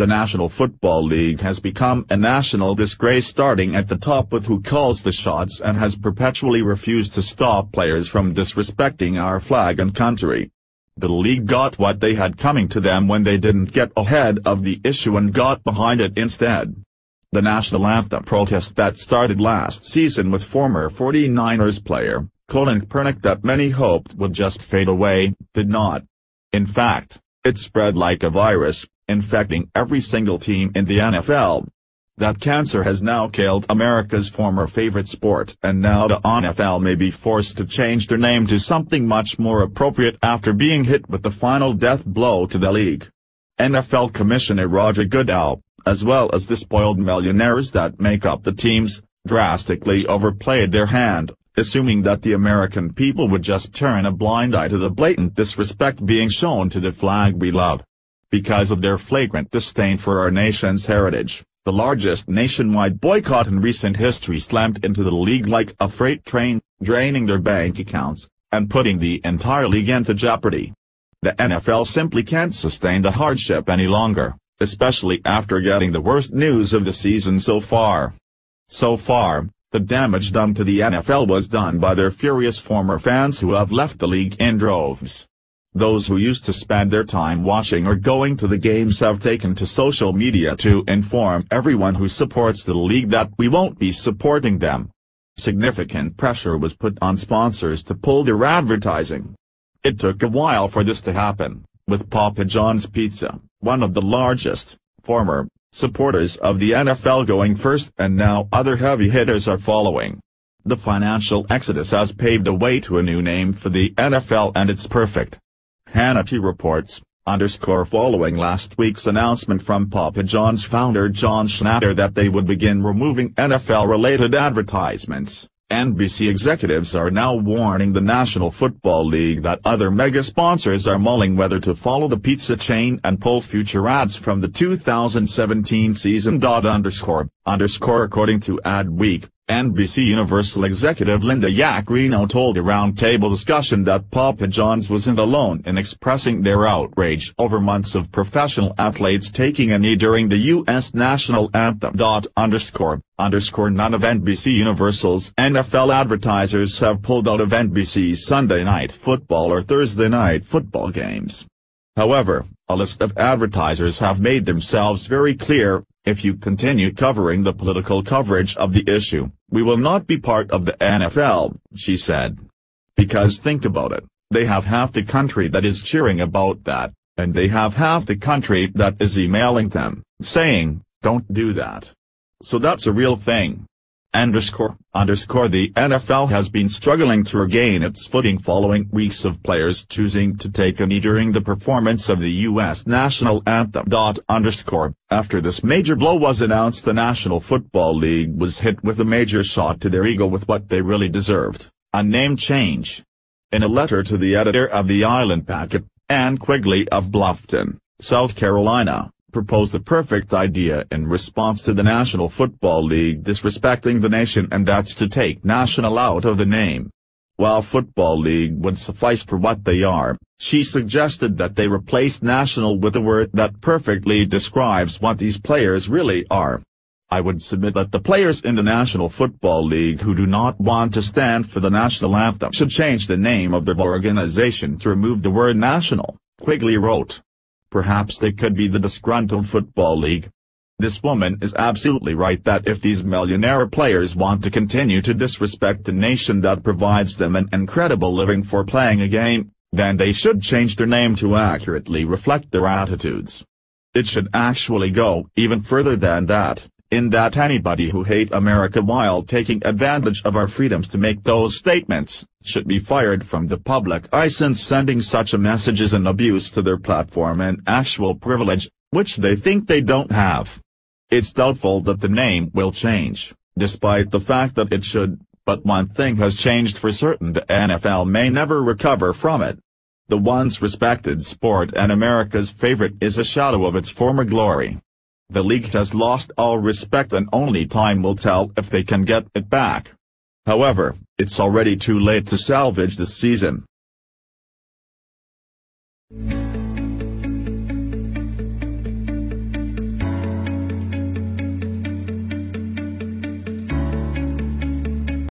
The National Football League has become a national disgrace, starting at the top with who calls the shots and has perpetually refused to stop players from disrespecting our flag and country. The league got what they had coming to them when they didn't get ahead of the issue and got behind it instead. The national anthem protest that started last season with former 49ers player Colin Kaepernick that many hoped would just fade away, did not. In fact, it spread like a virus, infecting every single team in the NFL. That cancer has now killed America's former favorite sport, and now the NFL may be forced to change their name to something much more appropriate after being hit with the final death blow to the league. NFL Commissioner Roger Goodell, as well as the spoiled millionaires that make up the teams, drastically overplayed their hand, assuming that the American people would just turn a blind eye to the blatant disrespect being shown to the flag we love. Because of their flagrant disdain for our nation's heritage, the largest nationwide boycott in recent history slammed into the league like a freight train, draining their bank accounts, and putting the entire league into jeopardy. The NFL simply can't sustain the hardship any longer, especially after getting the worst news of the season so far. So far, the damage done to the NFL was done by their furious former fans who have left the league in droves. Those who used to spend their time watching or going to the games have taken to social media to inform everyone who supports the league that we won't be supporting them. Significant pressure was put on sponsors to pull their advertising. It took a while for this to happen, with Papa John's Pizza, one of the largest, former, supporters of the NFL going first, and now other heavy hitters are following. The financial exodus has paved the way to a new name for the NFL, and it's perfect. Hannity reports, following last week's announcement from Papa John's founder John Schnatter that they would begin removing NFL-related advertisements. NBC executives are now warning the National Football League that other mega-sponsors are mulling whether to follow the pizza chain and pull future ads from the 2017 season. According to Adweek, NBC Universal executive Linda Yaccarino told a roundtable discussion that Papa John's wasn't alone in expressing their outrage over months of professional athletes taking a knee during the U.S. national anthem. None of NBC Universal's NFL advertisers have pulled out of NBC's Sunday Night Football or Thursday Night Football games. However, a list of advertisers have made themselves very clear: if you continue covering the political coverage of the issue, we will not be part of the NFL, she said. Because think about it, they have half the country that is cheering about that, and they have half the country that is emailing them, saying, don't do that. So that's a real thing. The NFL has been struggling to regain its footing following weeks of players choosing to take a knee during the performance of the U.S. national anthem. After this major blow was announced, the National Football League was hit with a major shot to their ego with what they really deserved: a name change. In a letter to the editor of the Island Packet, Ann Quigley of Bluffton, South Carolina, proposed the perfect idea in response to the National Football League disrespecting the nation, and that's to take national out of the name. While Football League would suffice for what they are, she suggested that they replace national with a word that perfectly describes what these players really are. I would submit that the players in the National Football League who do not want to stand for the national anthem should change the name of their organization to remove the word national, Quigley wrote. Perhaps they could be the Disgruntled Football League. This woman is absolutely right that if these millionaire players want to continue to disrespect the nation that provides them an incredible living for playing a game, then they should change their name to accurately reflect their attitudes. It should actually go even further than that, in that anybody who hate America while taking advantage of our freedoms to make those statements, should be fired from the public eye, since sending such a message is an abuse to their platform and actual privilege, which they think they don't have. It's doubtful that the name will change, despite the fact that it should, but one thing has changed for certain: the NFL may never recover from it. The once respected sport and America's favorite is a shadow of its former glory. The league has lost all respect, and only time will tell if they can get it back. However, it's already too late to salvage this season.